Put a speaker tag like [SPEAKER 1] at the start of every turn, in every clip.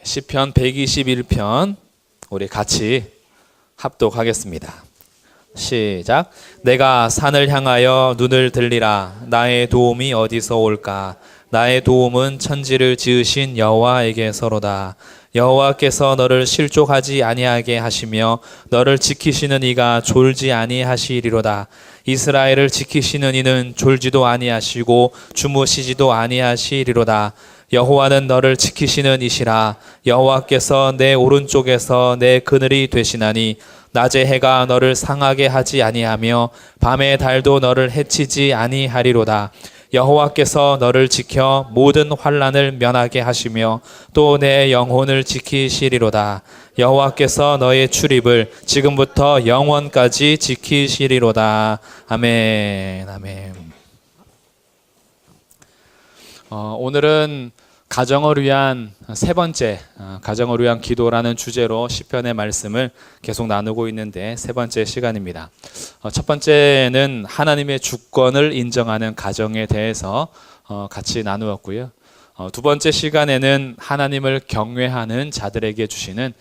[SPEAKER 1] 시편 121편 우리 같이 합독하겠습니다. 시작. 내가 산을 향하여 눈을 들리라. 나의 도움이 어디서 올까? 나의 도움은 천지를 지으신 여호와에게서로다. 여호와께서 너를 실족하지 아니하게 하시며 너를 지키시는 이가 졸지 아니하시리로다. 이스라엘을 지키시는 이는 졸지도 아니하시고 주무시지도 아니하시리로다. 여호와는 너를 지키시는 이시라. 여호와께서 내 오른쪽에서 내 그늘이 되시나니 낮의 해가 너를 상하게 하지 아니하며 밤의 달도 너를 해치지 아니하리로다. 여호와께서 너를 지켜 모든 환난을 면하게 하시며 또 내 영혼을 지키시리로다. 여호와께서 너의 출입을 지금부터 영원까지 지키시리로다. 아멘. 아멘. 오늘은 가정을 위한 세 번째 가정을 위한 기도라는 주제로 시편의 말씀을 계속 나누고 있는데 세 번째 시간입니다. 첫 번째는 하나님의 주권을 인정하는 가정에 대해서 같이 나누었고요. 두 번째 시간에는 하나님을 경외하는 자들에게 주시는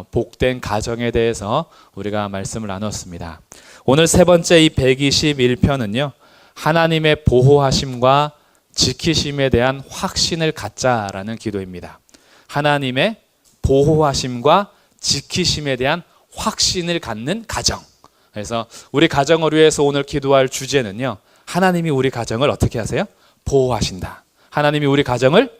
[SPEAKER 1] 복된 가정에 대해서 우리가 말씀을 나눴습니다. 오늘 세 번째 이 121편은요. 하나님의 보호하심과 지키심에 대한 확신을 갖자라는 기도입니다. 하나님의 보호하심과 지키심에 대한 확신을 갖는 가정. 그래서 우리 가정을 위해서 오늘 기도할 주제는요. 하나님이 우리 가정을 어떻게 하세요? 보호하신다. 하나님이 우리 가정을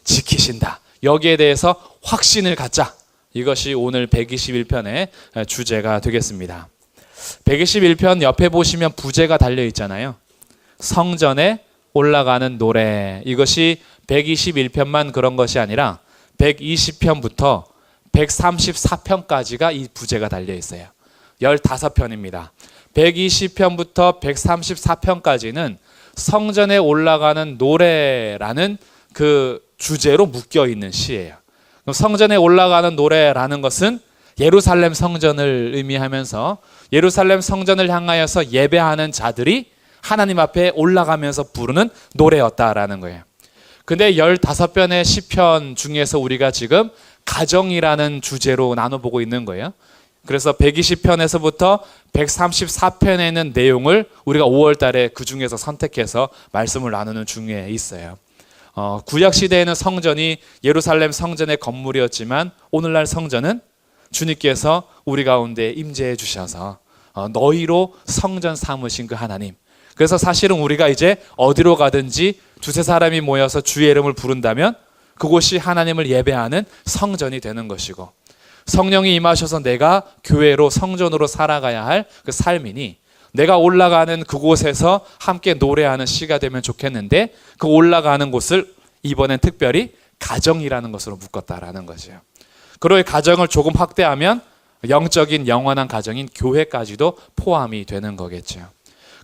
[SPEAKER 1] 지키신다. 여기에 대해서 확신을 갖자. 이것이 오늘 121편의 주제가 되겠습니다. 121편 옆에 보시면 부제가 달려 있잖아요. 성전에 올라가는 노래. 이것이 121편만 그런 것이 아니라 120편부터 134편까지가 이 부제가 달려 있어요. 15편입니다. 120편부터 134편까지는 성전에 올라가는 노래라는 그 주제로 묶여 있는 시예요. 그럼 성전에 올라가는 노래라는 것은 예루살렘 성전을 의미하면서 예루살렘 성전을 향하여서 예배하는 자들이 하나님 앞에 올라가면서 부르는 노래였다라는 거예요. 근데 15편의 시편 중에서 우리가 지금 가정이라는 주제로 나눠보고 있는 거예요. 그래서 120편에서부터 134편에 있는 내용을 우리가 5월 달에 그 중에서 선택해서 말씀을 나누는 중에 있어요. 구약 시대에는 성전이 예루살렘 성전의 건물이었지만 오늘날 성전은 주님께서 우리 가운데 임재해 주셔서 너희로 성전 삼으신 그 하나님. 그래서 사실은 우리가 이제 어디로 가든지 두세 사람이 모여서 주의 이름을 부른다면 그곳이 하나님을 예배하는 성전이 되는 것이고, 성령이 임하셔서 내가 교회로 성전으로 살아가야 할 그 삶이니 내가 올라가는 그곳에서 함께 노래하는 시가 되면 좋겠는데, 그 올라가는 곳을 이번엔 특별히 가정이라는 것으로 묶었다라는 거죠. 그리고 가정을 조금 확대하면 영적인 영원한 가정인 교회까지도 포함이 되는 거겠죠.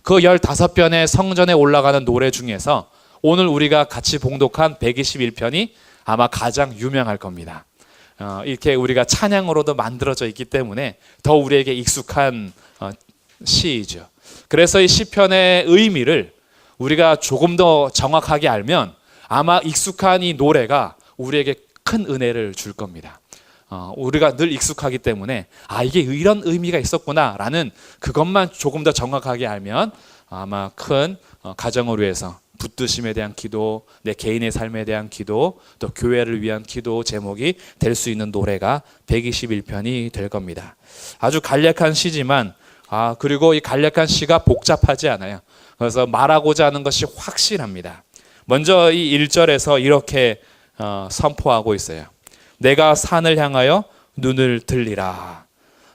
[SPEAKER 1] 그 15편의 성전에 올라가는 노래 중에서 오늘 우리가 같이 봉독한 121편이 아마 가장 유명할 겁니다. 이렇게 우리가 찬양으로도 만들어져 있기 때문에 더 우리에게 익숙한 시이죠. 그래서 이 시편의 의미를 우리가 조금 더 정확하게 알면 아마 익숙한 이 노래가 우리에게 큰 은혜를 줄 겁니다. 우리가 늘 익숙하기 때문에 이게 이런 의미가 있었구나라는 그것만 조금 더 정확하게 알면 아마 큰 가정을 위해서 붙드심에 대한 기도, 내 개인의 삶에 대한 기도, 또 교회를 위한 기도 제목이 될 수 있는 노래가 121편이 될 겁니다. 아주 간략한 시지만 그리고 이 간략한 시가 복잡하지 않아요. 그래서 말하고자 하는 것이 확실합니다. 먼저 이 1절에서 이렇게 선포하고 있어요. 내가 산을 향하여 눈을 들리라.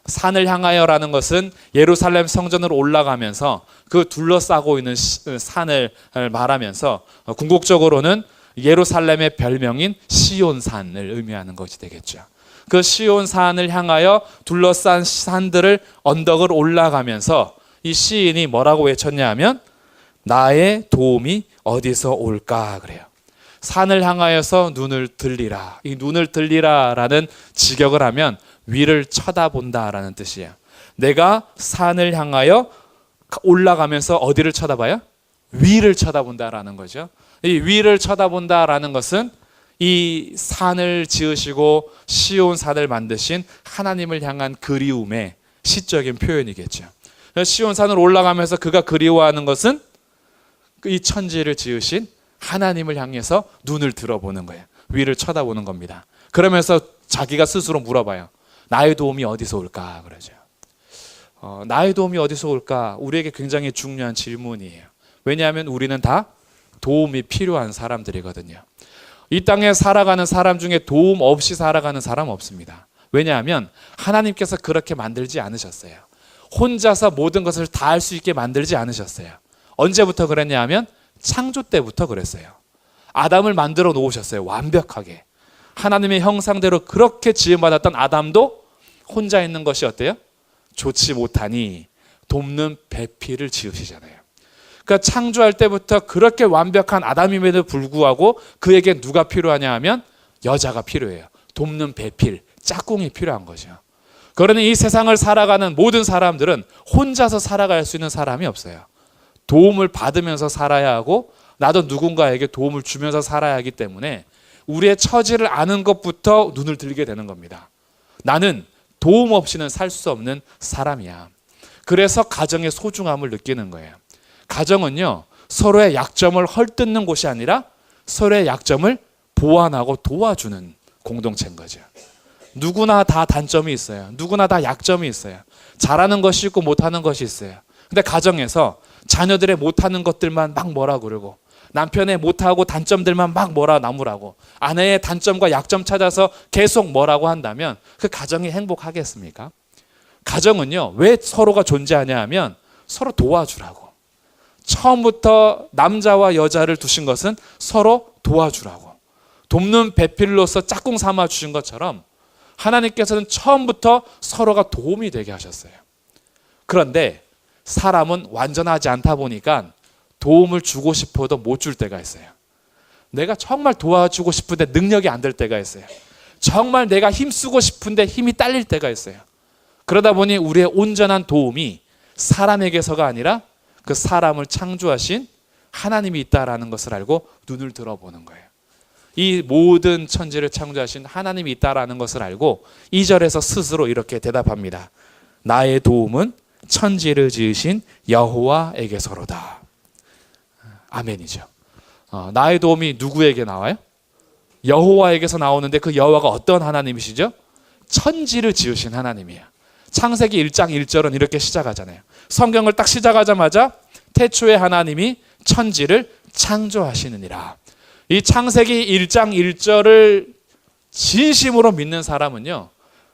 [SPEAKER 1] 산을 향하여라는 것은 예루살렘 성전으로 올라가면서 그 둘러싸고 있는 산을 말하면서 궁극적으로는 예루살렘의 별명인 시온산을 의미하는 것이 되겠죠. 그 시온산을 향하여 둘러싼 산들을 언덕을 올라가면서 이 시인이 뭐라고 외쳤냐 하면 나의 도움이 어디서 올까 그래요. 산을 향하여서 눈을 들리라. 이 눈을 들리라라는 직역을 하면 위를 쳐다본다라는 뜻이에요. 내가 산을 향하여 올라가면서 어디를 쳐다봐요? 위를 쳐다본다라는 거죠. 이 위를 쳐다본다라는 것은 이 산을 지으시고 시온 산을 만드신 하나님을 향한 그리움의 시적인 표현이겠죠. 시온 산을 올라가면서 그가 그리워하는 것은 이 천지를 지으신 하나님을 향해서 눈을 들어보는 거예요. 위를 쳐다보는 겁니다. 그러면서 자기가 스스로 물어봐요. 나의 도움이 어디서 올까? 그러죠. 나의 도움이 어디서 올까? 우리에게 굉장히 중요한 질문이에요. 왜냐하면 우리는 다 도움이 필요한 사람들이거든요. 이 땅에 살아가는 사람 중에 도움 없이 살아가는 사람 없습니다. 왜냐하면 하나님께서 그렇게 만들지 않으셨어요. 혼자서 모든 것을 다 할 수 있게 만들지 않으셨어요. 언제부터 그랬냐 하면 창조 때부터 그랬어요. 아담을 만들어 놓으셨어요. 완벽하게. 하나님의 형상대로 그렇게 지음받았던 아담도 혼자 있는 것이 어때요? 좋지 못하니 돕는 배필을 지으시잖아요. 그러니까 창조할 때부터 그렇게 완벽한 아담임에도 불구하고 그에게 누가 필요하냐 하면 여자가 필요해요. 돕는 배필, 짝꿍이 필요한 거죠. 그러니 이 세상을 살아가는 모든 사람들은 혼자서 살아갈 수 있는 사람이 없어요. 도움을 받으면서 살아야 하고 나도 누군가에게 도움을 주면서 살아야 하기 때문에 우리의 처지를 아는 것부터 눈을 들게 되는 겁니다. 나는 도움 없이는 살 수 없는 사람이야. 그래서 가정의 소중함을 느끼는 거예요. 가정은요, 서로의 약점을 헐뜯는 곳이 아니라 서로의 약점을 보완하고 도와주는 공동체인 거죠. 누구나 다 단점이 있어요. 누구나 다 약점이 있어요. 잘하는 것이 있고 못하는 것이 있어요. 근데 가정에서 자녀들의 못하는 것들만 막 뭐라 그러고 남편의 못하고 단점들만 막 뭐라 나무라고 아내의 단점과 약점 찾아서 계속 뭐라고 한다면 그 가정이 행복하겠습니까? 가정은요, 왜 서로가 존재하냐 하면 서로 도와주라고. 처음부터 남자와 여자를 두신 것은 서로 도와주라고. 돕는 배필로서 짝꿍 삼아 주신 것처럼 하나님께서는 처음부터 서로가 도움이 되게 하셨어요. 그런데 사람은 완전하지 않다 보니까 도움을 주고 싶어도 못 줄 때가 있어요. 내가 정말 도와주고 싶은데 능력이 안 될 때가 있어요. 정말 내가 힘쓰고 싶은데 힘이 딸릴 때가 있어요. 그러다 보니 우리의 온전한 도움이 사람에게서가 아니라 그 사람을 창조하신 하나님이 있다라는 것을 알고 눈을 들어보는 거예요. 이 모든 천지를 창조하신 하나님이 있다라는 것을 알고 2절에서 스스로 이렇게 대답합니다. 나의 도움은 천지를 지으신 여호와에게서로다. 아멘이죠. 나의 도움이 누구에게 나와요? 여호와에게서 나오는데 그 여호와가 어떤 하나님이시죠? 천지를 지으신 하나님이에요. 창세기 1장 1절은 이렇게 시작하잖아요. 성경을 딱 시작하자마자 태초에 하나님이 천지를 창조하시느니라. 이 창세기 1장 1절을 진심으로 믿는 사람은요,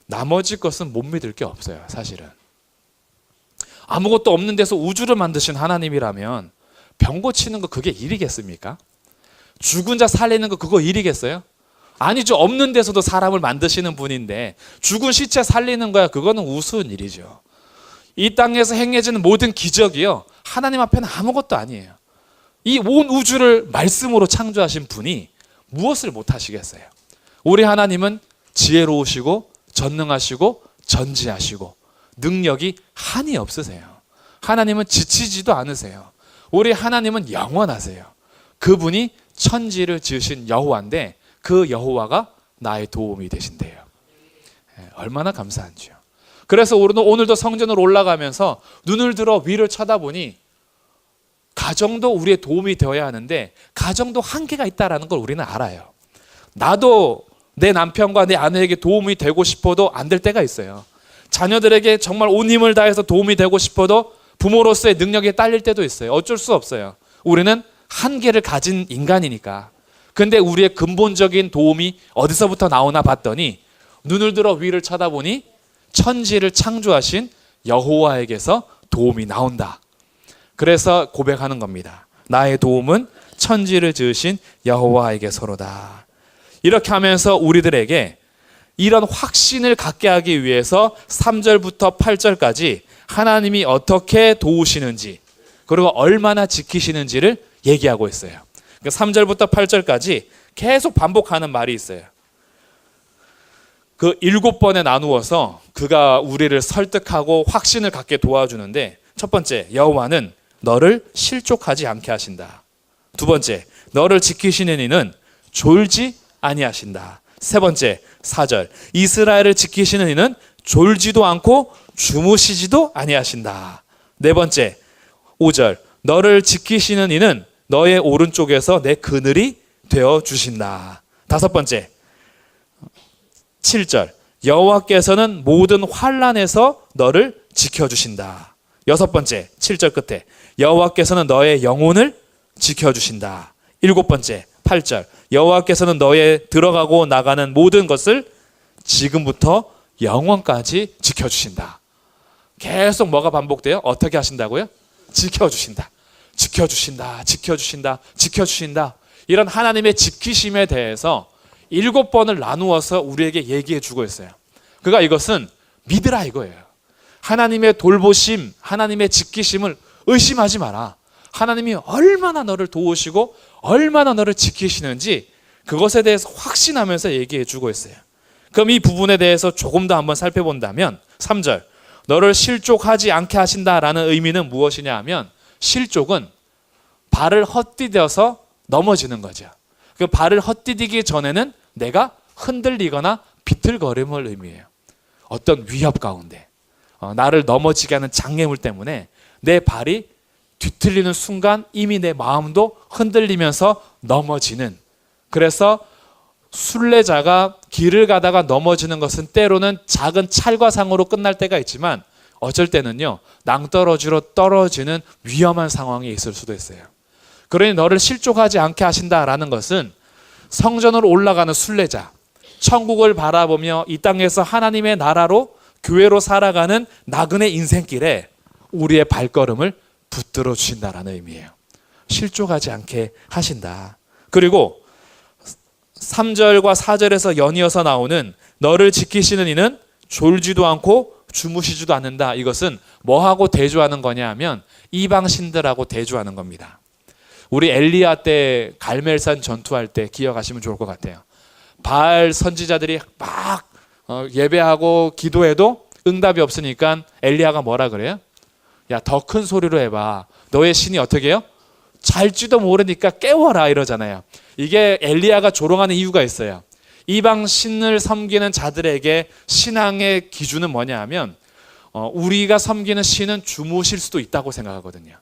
[SPEAKER 1] 나머지 것은 못 믿을 게 없어요. 사실은 아무것도 없는 데서 우주를 만드신 하나님이라면 병 고치는 거 그게 일이겠습니까? 죽은 자 살리는 거 그거 일이겠어요? 아니죠. 없는 데서도 사람을 만드시는 분인데 죽은 시체 살리는 거야, 그거는 우스운 일이죠. 이 땅에서 행해지는 모든 기적이요, 하나님 앞에는 아무것도 아니에요. 이 온 우주를 말씀으로 창조하신 분이 무엇을 못하시겠어요? 우리 하나님은 지혜로우시고 전능하시고 전지하시고 능력이 한이 없으세요. 하나님은 지치지도 않으세요. 우리 하나님은 영원하세요. 그분이 천지를 지으신 여호와인데 그 여호와가 나의 도움이 되신대요. 얼마나 감사한지요. 그래서 우리는 오늘도 성전으로 올라가면서 눈을 들어 위를 쳐다보니 가정도 우리의 도움이 되어야 하는데 가정도 한계가 있다는 걸 우리는 알아요. 나도 내 남편과 내 아내에게 도움이 되고 싶어도 안 될 때가 있어요. 자녀들에게 정말 온 힘을 다해서 도움이 되고 싶어도 부모로서의 능력이 딸릴 때도 있어요. 어쩔 수 없어요. 우리는 한계를 가진 인간이니까. 근데 우리의 근본적인 도움이 어디서부터 나오나 봤더니 눈을 들어 위를 쳐다보니 천지를 창조하신 여호와에게서 도움이 나온다. 그래서 고백하는 겁니다. 나의 도움은 천지를 지으신 여호와에게서로다. 이렇게 하면서 우리들에게 이런 확신을 갖게 하기 위해서 3절부터 8절까지 하나님이 어떻게 도우시는지 그리고 얼마나 지키시는지를 얘기하고 있어요. 3절부터 8절까지 계속 반복하는 말이 있어요. 그 7번에 나누어서 그가 우리를 설득하고 확신을 갖게 도와주는데, 첫 번째, 여호와는 너를 실족하지 않게 하신다. 두 번째, 너를 지키시는 이는 졸지 아니하신다. 세 번째 4절 이스라엘을 지키시는 이는 졸지도 않고 주무시지도 아니하신다. 네 번째 5절 너를 지키시는 이는 너의 오른쪽에서 내 그늘이 되어 주신다. 다섯 번째 7절 여호와께서는 모든 환난에서 너를 지켜주신다. 여섯 번째 7절 끝에 여호와께서는 너의 영혼을 지켜주신다. 일곱 번째 8절 여호와께서는 너의 들어가고 나가는 모든 것을 지금부터 영원까지 지켜주신다. 계속 뭐가 반복돼요? 어떻게 하신다고요? 지켜주신다. 지켜주신다. 지켜주신다. 지켜주신다. 이런 하나님의 지키심에 대해서 7번을 나누어서 우리에게 얘기해 주고 있어요. 그러니까 이것은 믿으라 이거예요. 하나님의 돌보심, 하나님의 지키심을 의심하지 마라. 하나님이 얼마나 너를 도우시고 얼마나 너를 지키시는지 그것에 대해서 확신하면서 얘기해 주고 있어요. 그럼 이 부분에 대해서 조금 더 한번 살펴본다면 3절 너를 실족하지 않게 하신다라는 의미는 무엇이냐 하면 실족은 발을 헛디뎌서 넘어지는 거죠. 그 발을 헛디디기 전에는 내가 흔들리거나 비틀거림을 의미해요. 어떤 위협 가운데 나를 넘어지게 하는 장애물 때문에 내 발이 뒤틀리는 순간 이미 내 마음도 흔들리면서 넘어지는, 그래서 순례자가 길을 가다가 넘어지는 것은 때로는 작은 찰과상으로 끝날 때가 있지만 어쩔 때는요 낭떠러지로 떨어지는 위험한 상황이 있을 수도 있어요. 그러니 너를 실족하지 않게 하신다라는 것은 성전으로 올라가는 순례자, 천국을 바라보며 이 땅에서 하나님의 나라로 교회로 살아가는 나그네 인생길에 우리의 발걸음을 붙들어 주신다라는 의미예요. 실족하지 않게 하신다. 그리고 3절과 4절에서 연이어서 나오는 너를 지키시는 이는 졸지도 않고 주무시지도 않는다. 이것은 뭐하고 대조하는 거냐 하면 이방신들하고 대조하는 겁니다. 우리 엘리야 때 갈멜산 전투할 때 기억하시면 좋을 것 같아요. 바알 선지자들이 막 예배하고 기도해도 응답이 없으니까 엘리야가 뭐라 그래요? 야, 더 큰 소리로 해봐. 너의 신이 어떻게 해요? 잘지도 모르니까 깨워라 이러잖아요. 이게 엘리야가 조롱하는 이유가 있어요. 이방 신을 섬기는 자들에게 신앙의 기준은 뭐냐 하면 우리가 섬기는 신은 주무실 수도 있다고 생각하거든요.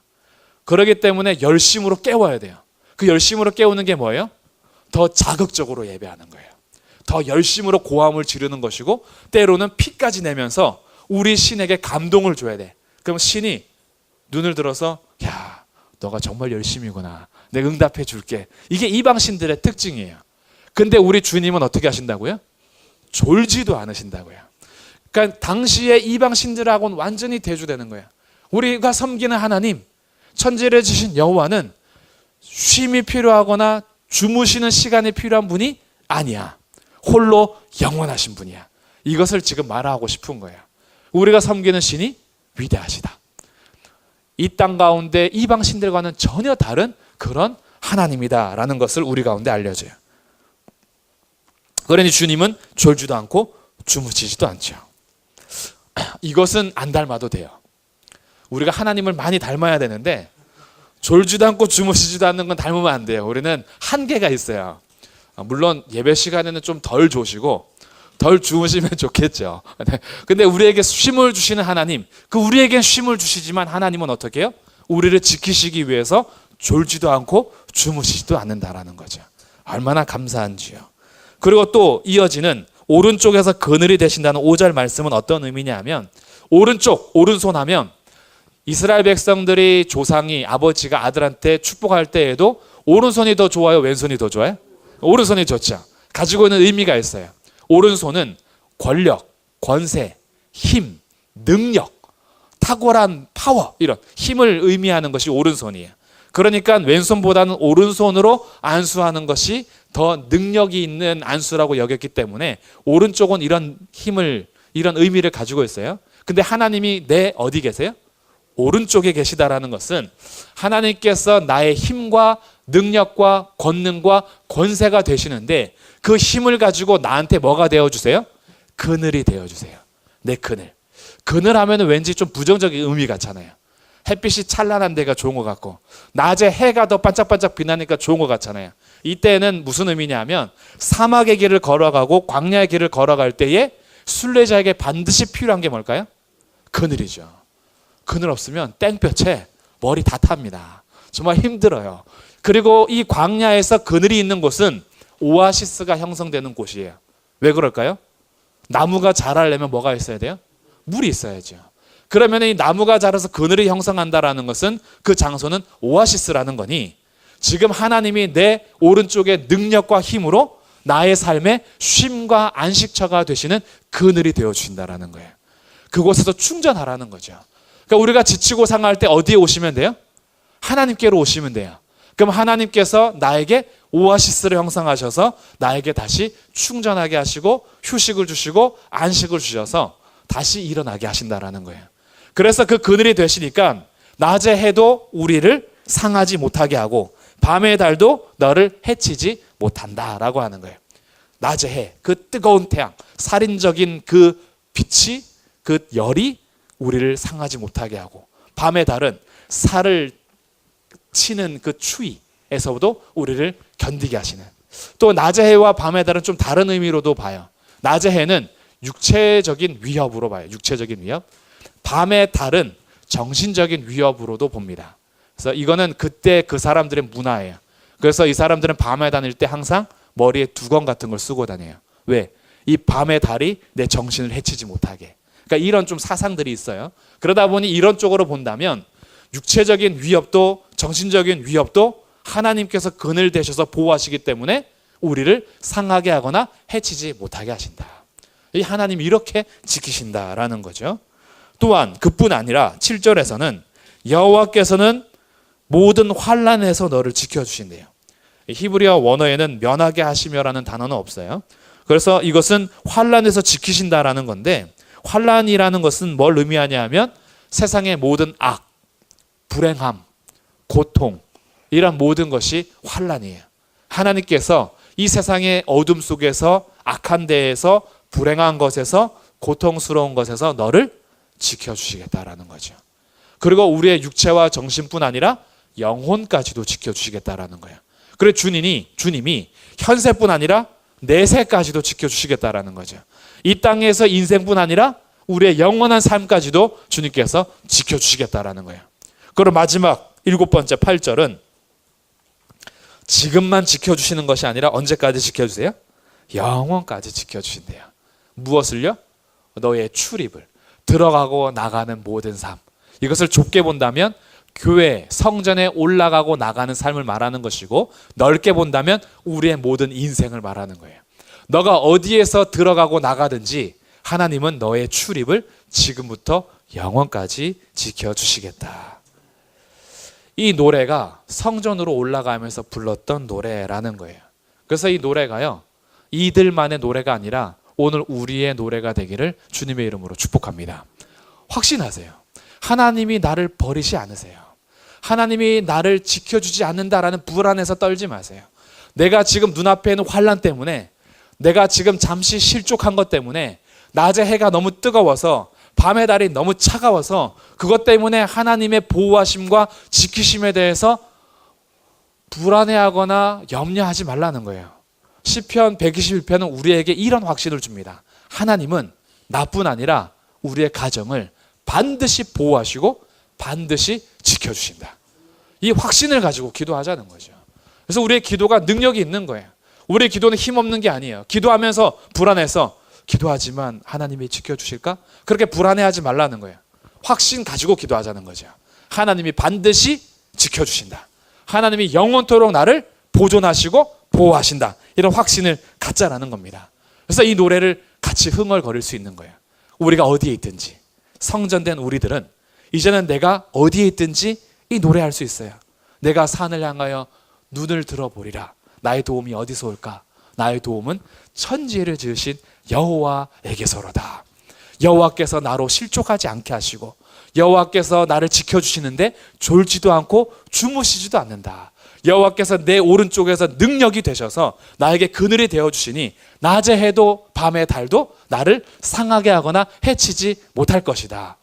[SPEAKER 1] 그렇기 때문에 열심으로 깨워야 돼요. 그 열심으로 깨우는 게 뭐예요? 더 자극적으로 예배하는 거예요. 더 열심으로 고함을 지르는 것이고 때로는 피까지 내면서 우리 신에게 감동을 줘야 돼. 그럼 신이 눈을 들어서 야, 너가 정말 열심이구나. 내가 응답해 줄게. 이게 이방 신들의 특징이에요. 근데 우리 주님은 어떻게 하신다고요? 졸지도 않으신다고요. 그러니까 당시에 이방 신들하고는 완전히 대조되는 거예요. 우리가 섬기는 하나님, 천지를 지신 여호와는 쉼이 필요하거나 주무시는 시간이 필요한 분이 아니야. 홀로 영원하신 분이야. 이것을 지금 말하고 싶은 거예요. 우리가 섬기는 신이 위대하시다. 이 땅 가운데 이방 신들과는 전혀 다른 그런 하나님이다라는 것을 우리 가운데 알려줘요. 그러니 주님은 졸지도 않고 주무시지도 않죠. 이것은 안 닮아도 돼요. 우리가 하나님을 많이 닮아야 되는데 졸지도 않고 주무시지도 않는 건 닮으면 안 돼요. 우리는 한계가 있어요. 물론 예배 시간에는 좀 덜 조시고 덜 주무시면 좋겠죠. 근데 우리에게 쉼을 주시는 하나님, 그 우리에겐 쉼을 주시지만 하나님은 어떻게 해요? 우리를 지키시기 위해서 졸지도 않고 주무시지도 않는다라는 거죠. 얼마나 감사한지요. 그리고 또 이어지는 오른쪽에서 그늘이 되신다는 5절 말씀은 어떤 의미냐 하면 오른쪽, 오른손 하면 이스라엘 백성들이 조상이 아버지가 아들한테 축복할 때에도 오른손이 더 좋아요? 왼손이 더 좋아요? 오른손이 좋죠. 가지고 있는 의미가 있어요. 오른손은 권력, 권세, 힘, 능력, 탁월한 파워, 이런 힘을 의미하는 것이 오른손이에요. 그러니까 왼손보다는 오른손으로 안수하는 것이 더 능력이 있는 안수라고 여겼기 때문에 오른쪽은 이런 힘을, 이런 의미를 가지고 있어요. 근데 하나님이 내 어디 계세요? 오른쪽에 계시다라는 것은 하나님께서 나의 힘과 능력과 권능과 권세가 되시는데 그 힘을 가지고 나한테 뭐가 되어주세요? 그늘이 되어주세요. 내 그늘. 그늘 하면 왠지 좀 부정적인 의미 같잖아요. 햇빛이 찬란한 데가 좋은 것 같고 낮에 해가 더 반짝반짝 빛나니까 좋은 것 같잖아요. 이때는 무슨 의미냐면 사막의 길을 걸어가고 광야의 길을 걸어갈 때에 순례자에게 반드시 필요한 게 뭘까요? 그늘이죠. 그늘 없으면 땡볕에 머리 다 탑니다. 정말 힘들어요. 그리고 이 광야에서 그늘이 있는 곳은 오아시스가 형성되는 곳이에요. 왜 그럴까요? 나무가 자라려면 뭐가 있어야 돼요? 물이 있어야죠. 그러면 이 나무가 자라서 그늘이 형성한다라는 것은 그 장소는 오아시스라는 거니 지금 하나님이 내 오른쪽의 능력과 힘으로 나의 삶의 쉼과 안식처가 되시는 그늘이 되어주신다라는 거예요. 그곳에서 충전하라는 거죠. 그러니까 우리가 지치고 상할 때 어디에 오시면 돼요? 하나님께로 오시면 돼요. 그럼 하나님께서 나에게 오아시스를 형성하셔서 나에게 다시 충전하게 하시고 휴식을 주시고 안식을 주셔서 다시 일어나게 하신다라는 거예요. 그래서 그 그늘이 되시니까 낮의 해도 우리를 상하지 못하게 하고 밤의 달도 너를 해치지 못한다라고 하는 거예요. 낮의 해, 그 뜨거운 태양, 살인적인 그 빛이, 그 열이 우리를 상하지 못하게 하고 밤의 달은 살을 치는 그 추위에서도 우리를 견디게 하시는, 또 낮의 해와 밤의 달은 좀 다른 의미로도 봐요. 낮의 해는 육체적인 위협으로 봐요. 육체적인 위협. 밤의 달은 정신적인 위협으로도 봅니다. 그래서 이거는 그때 그 사람들의 문화예요. 그래서 이 사람들은 밤에 다닐 때 항상 머리에 두건 같은 걸 쓰고 다녀요. 왜? 이 밤의 달이 내 정신을 해치지 못하게. 그러니까 이런 좀 사상들이 있어요. 그러다 보니 이런 쪽으로 본다면 육체적인 위협도 정신적인 위협도 하나님께서 그늘 되셔서 보호하시기 때문에 우리를 상하게 하거나 해치지 못하게 하신다. 이 하나님이 이렇게 지키신다라는 거죠. 또한 그뿐 아니라 7절에서는 여호와께서는 모든 환난에서 너를 지켜주신대요. 히브리어 원어에는 면하게 하시며라는 단어는 없어요. 그래서 이것은 환난에서 지키신다라는 건데, 환난이라는 것은 뭘 의미하냐 하면 세상의 모든 악, 불행함, 고통, 이런 모든 것이 환난이에요. 하나님께서 이 세상의 어둠 속에서, 악한 데에서, 불행한 것에서, 고통스러운 것에서 너를 지켜주시겠다라는 거죠. 그리고 우리의 육체와 정신뿐 아니라 영혼까지도 지켜주시겠다라는 거예요. 그래서 주님이 현세뿐 아니라 내세까지도 지켜주시겠다라는 거죠. 이 땅에서 인생뿐 아니라 우리의 영원한 삶까지도 주님께서 지켜주시겠다라는 거예요. 그리고 마지막 7번째 8절은 지금만 지켜주시는 것이 아니라 언제까지 지켜주세요? 영원까지 지켜주신대요. 무엇을요? 너의 출입을, 들어가고 나가는 모든 삶. 이것을 좁게 본다면 교회, 성전에 올라가고 나가는 삶을 말하는 것이고, 넓게 본다면 우리의 모든 인생을 말하는 거예요. 너가 어디에서 들어가고 나가든지 하나님은 너의 출입을 지금부터 영원까지 지켜주시겠다. 이 노래가 성전으로 올라가면서 불렀던 노래라는 거예요. 그래서 이 노래가요, 이들만의 노래가 아니라 오늘 우리의 노래가 되기를 주님의 이름으로 축복합니다. 확신하세요. 하나님이 나를 버리지 않으세요. 하나님이 나를 지켜주지 않는다라는 불안에서 떨지 마세요. 내가 지금 눈앞에 있는 환난 때문에, 내가 지금 잠시 실족한 것 때문에, 낮에 해가 너무 뜨거워서, 밤의 달이 너무 차가워서 그것 때문에 하나님의 보호하심과 지키심에 대해서 불안해하거나 염려하지 말라는 거예요. 시편 121편은 우리에게 이런 확신을 줍니다. 하나님은 나뿐 아니라 우리의 가정을 반드시 보호하시고 반드시 지켜주신다. 이 확신을 가지고 기도하자는 거죠. 그래서 우리의 기도가 능력이 있는 거예요. 우리의 기도는 힘없는 게 아니에요. 기도하면서 불안해서 기도하지만 하나님이 지켜주실까? 그렇게 불안해하지 말라는 거예요. 확신 가지고 기도하자는 거죠. 하나님이 반드시 지켜주신다. 하나님이 영원토록 나를 보존하시고 보호하신다. 이런 확신을 갖자라는 겁니다. 그래서 이 노래를 같이 흥얼거릴 수 있는 거예요. 우리가 어디에 있든지, 성전된 우리들은 이제는 내가 어디에 있든지 이 노래할 수 있어요. 내가 산을 향하여 눈을 들어보리라. 나의 도움이 어디서 올까? 나의 도움은 천지를 지으신 여호와에게서로다. 여호와께서 나로 실족하지 않게 하시고, 여호와께서 나를 지켜주시는데 졸지도 않고 주무시지도 않는다. 여호와께서 내 오른쪽에서 능력이 되셔서 나에게 그늘이 되어주시니 낮의 해도 밤의 달도 나를 상하게 하거나 해치지 못할 것이다.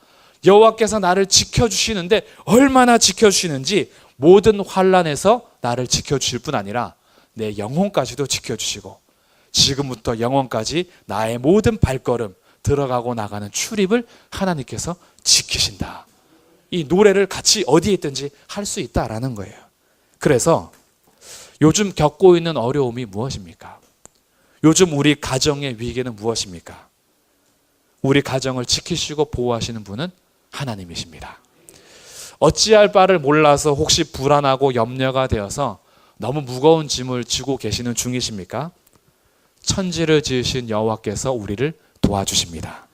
[SPEAKER 1] 여호와께서 나를 지켜주시는데 얼마나 지켜주시는지 모든 환난에서 나를 지켜주실 뿐 아니라 내 영혼까지도 지켜주시고 지금부터 영혼까지 나의 모든 발걸음 들어가고 나가는 출입을 하나님께서 지키신다. 이 노래를 같이 어디에 있든지 할 수 있다라는 거예요. 그래서 요즘 겪고 있는 어려움이 무엇입니까? 요즘 우리 가정의 위기는 무엇입니까? 우리 가정을 지키시고 보호하시는 분은 하나님이십니다. 어찌할 바를 몰라서 혹시 불안하고 염려가 되어서 너무 무거운 짐을 지고 계시는 중이십니까? 천지를 지으신 여호와께서 우리를 도와주십니다.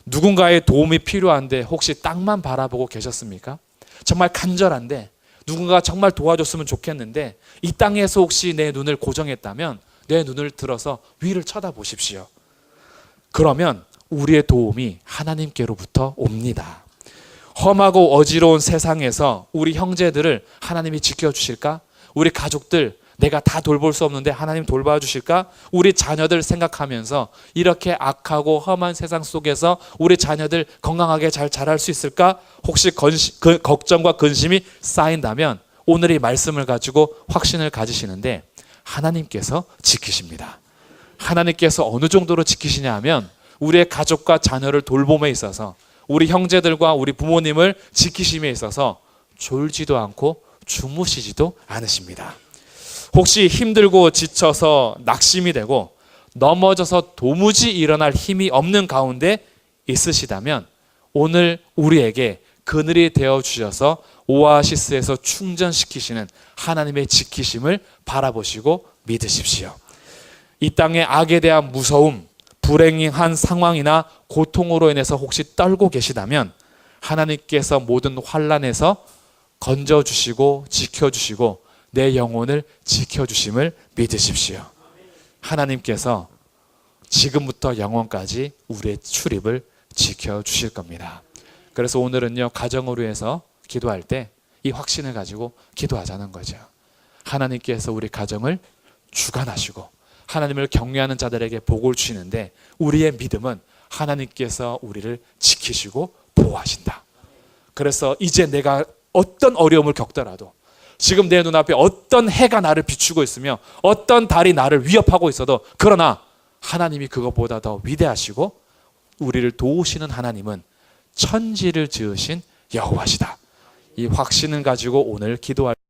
[SPEAKER 1] 누군가의 도움이 필요한데 혹시 땅만 바라보고 계셨습니까? 정말 간절한데 누군가 정말 도와줬으면 좋겠는데 이 땅에서 혹시 내 눈을 고정했다면 내 눈을 들어서 위를 쳐다보십시오. 그러면 우리의 도움이 하나님께로부터 옵니다. 험하고 어지러운 세상에서 우리 형제들을 하나님이 지켜주실까? 우리 가족들 내가 다 돌볼 수 없는데 하나님 돌봐주실까? 우리 자녀들 생각하면서 이렇게 악하고 험한 세상 속에서 우리 자녀들 건강하게 잘 자랄 수 있을까? 혹시 걱정과 근심이 쌓인다면 오늘 이 말씀을 가지고 확신을 가지시는데 하나님께서 지키십니다. 하나님께서 어느 정도로 지키시냐 하면 우리의 가족과 자녀를 돌봄에 있어서 우리 형제들과 우리 부모님을 지키심에 있어서 졸지도 않고 주무시지도 않으십니다. 혹시 힘들고 지쳐서 낙심이 되고 넘어져서 도무지 일어날 힘이 없는 가운데 있으시다면 오늘 우리에게 그늘이 되어 주셔서 오아시스에서 충전시키시는 하나님의 지키심을 바라보시고 믿으십시오. 이 땅의 악에 대한 무서움, 불행한 상황이나 고통으로 인해서 혹시 떨고 계시다면 하나님께서 모든 환난에서 건져주시고 지켜주시고 내 영혼을 지켜주심을 믿으십시오. 하나님께서 지금부터 영원까지 우리의 출입을 지켜주실 겁니다. 그래서 오늘은요, 가정을 위해서 기도할 때 이 확신을 가지고 기도하자는 거죠. 하나님께서 우리 가정을 주관하시고 하나님을 경외하는 자들에게 복을 주시는데 우리의 믿음은 하나님께서 우리를 지키시고 보호하신다. 그래서 이제 내가 어떤 어려움을 겪더라도 지금 내 눈앞에 어떤 해가 나를 비추고 있으며 어떤 달이 나를 위협하고 있어도 그러나 하나님이 그것보다 더 위대하시고 우리를 도우시는 하나님은 천지를 지으신 여호와시다. 이 확신을 가지고 오늘 기도할